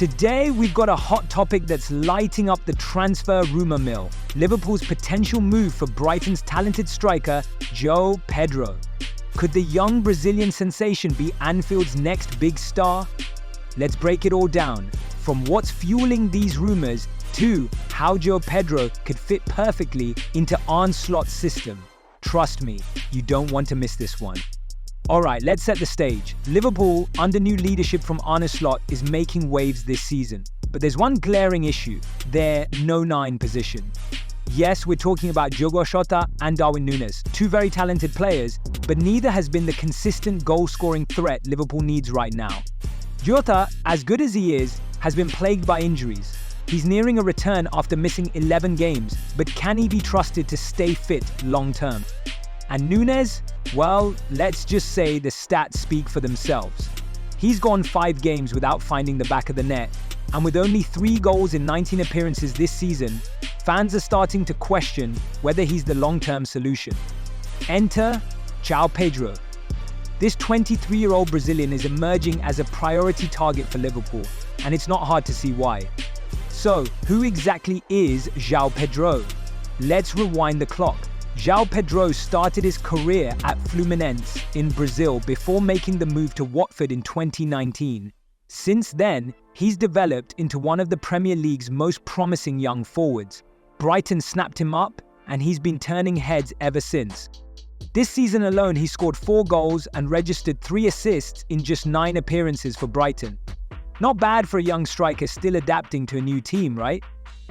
Today, we've got a hot topic that's lighting up the transfer rumor mill. Liverpool's potential move for Brighton's talented striker, Joao Pedro. Could the young Brazilian sensation be Anfield's next big star? Let's break it all down, from what's fueling these rumors to how Joao Pedro could fit perfectly into Arne Slot's system. Trust me, you don't want to miss this one. Alright, let's set the stage. Liverpool, under new leadership from Arne Slot, is making waves this season. But there's one glaring issue, their no-9 position. Yes, we're talking about Diogo Jota and Darwin Núñez, two very talented players, but neither has been the consistent goal-scoring threat Liverpool needs right now. Jota, as good as he is, has been plagued by injuries. He's nearing a return after missing 11 games, but can he be trusted to stay fit long-term? And Núñez, well, let's just say the stats speak for themselves. He's gone 5 games without finding the back of the net, and with only 3 goals in 19 appearances this season, fans are starting to question whether he's the long-term solution. Enter Joao Pedro. This 23-year-old Brazilian is emerging as a priority target for Liverpool, and it's not hard to see why. So, who exactly is Joao Pedro? Let's rewind the clock. Joao Pedro started his career at Fluminense in Brazil before making the move to Watford in 2019. Since then, he's developed into one of the Premier League's most promising young forwards. Brighton snapped him up, and he's been turning heads ever since. This season alone, he scored 4 goals and registered 3 assists in just 9 appearances for Brighton. Not bad for a young striker still adapting to a new team, right?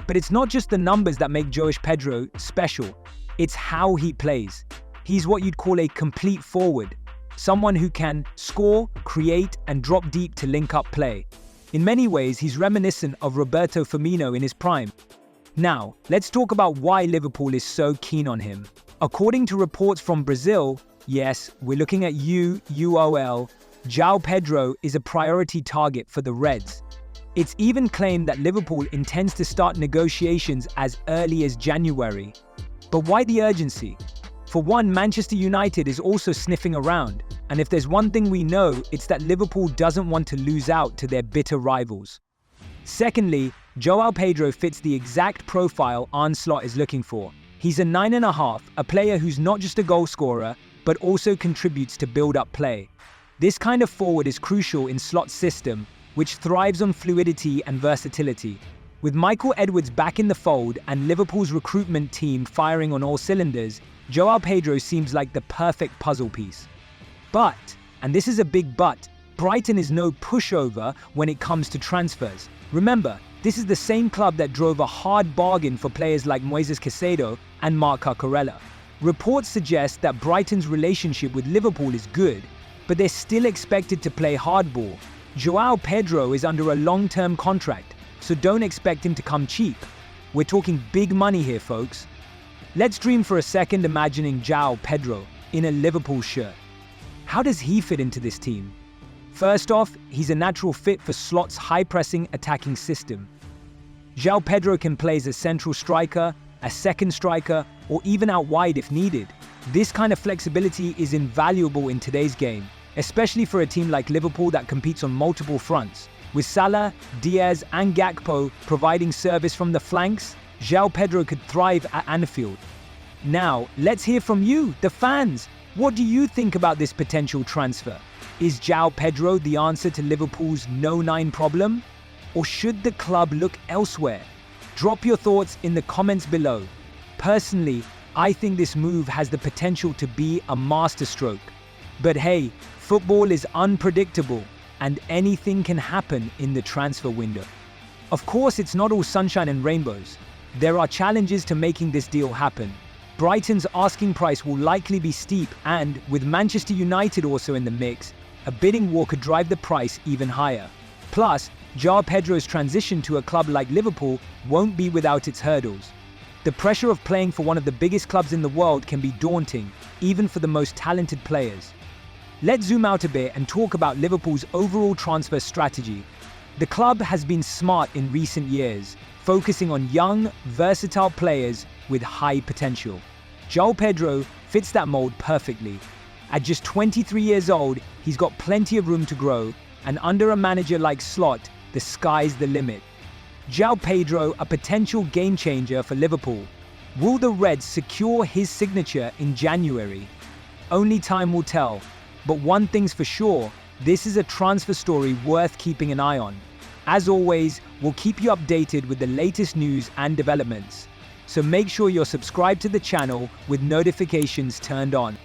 But it's not just the numbers that make Joao Pedro special. It's how he plays. He's what you'd call a complete forward, someone who can score, create, and drop deep to link up play. In many ways, he's reminiscent of Roberto Firmino in his prime. Now, let's talk about why Liverpool is so keen on him. According to reports from Brazil, yes, we're looking at UOL, Joao Pedro is a priority target for the Reds. It's even claimed that Liverpool intends to start negotiations as early as January. But why the urgency? For one, Manchester United is also sniffing around, and if there's one thing we know, it's that Liverpool doesn't want to lose out to their bitter rivals. Secondly, Joao Pedro fits the exact profile Arne Slot is looking for. He's a 9.5, a player who's not just a goal scorer, but also contributes to build-up play. This kind of forward is crucial in Slot's system, which thrives on fluidity and versatility. With Michael Edwards back in the fold and Liverpool's recruitment team firing on all cylinders, Joao Pedro seems like the perfect puzzle piece. But, and this is a big but, Brighton is no pushover when it comes to transfers. Remember, this is the same club that drove a hard bargain for players like Moises Caicedo and Marc Cucurella. Reports suggest that Brighton's relationship with Liverpool is good, but they're still expected to play hardball. Joao Pedro is under a long-term contract, so don't expect him to come cheap. We're talking big money here, folks. Let's dream for a second imagining Joao Pedro in a Liverpool shirt. How does he fit into this team? First off, he's a natural fit for Slot's high-pressing attacking system. Joao Pedro can play as a central striker, a second striker, or even out wide if needed. This kind of flexibility is invaluable in today's game, especially for a team like Liverpool that competes on multiple fronts. With Salah, Diaz, and Gakpo providing service from the flanks, Joao Pedro could thrive at Anfield. Now, let's hear from you, the fans. What do you think about this potential transfer? Is Joao Pedro the answer to Liverpool's no-9 problem? Or should the club look elsewhere? Drop your thoughts in the comments below. Personally, I think this move has the potential to be a masterstroke. But hey, football is unpredictable, and anything can happen in the transfer window. Of course, it's not all sunshine and rainbows. There are challenges to making this deal happen. Brighton's asking price will likely be steep, and with Manchester United also in the mix, a bidding war could drive the price even higher. Plus, Joao Pedro's transition to a club like Liverpool won't be without its hurdles. The pressure of playing for one of the biggest clubs in the world can be daunting, even for the most talented players. Let's zoom out a bit and talk about Liverpool's overall transfer strategy. The club has been smart in recent years, focusing on young, versatile players with high potential. Joao Pedro fits that mold perfectly. At just 23 years old, he's got plenty of room to grow, and under a manager like Slot, the sky's the limit. Joao Pedro, a potential game changer for Liverpool. Will the Reds secure his signature in January? Only time will tell. But one thing's for sure, this is a transfer story worth keeping an eye on. As always, we'll keep you updated with the latest news and developments. So make sure you're subscribed to the channel with notifications turned on.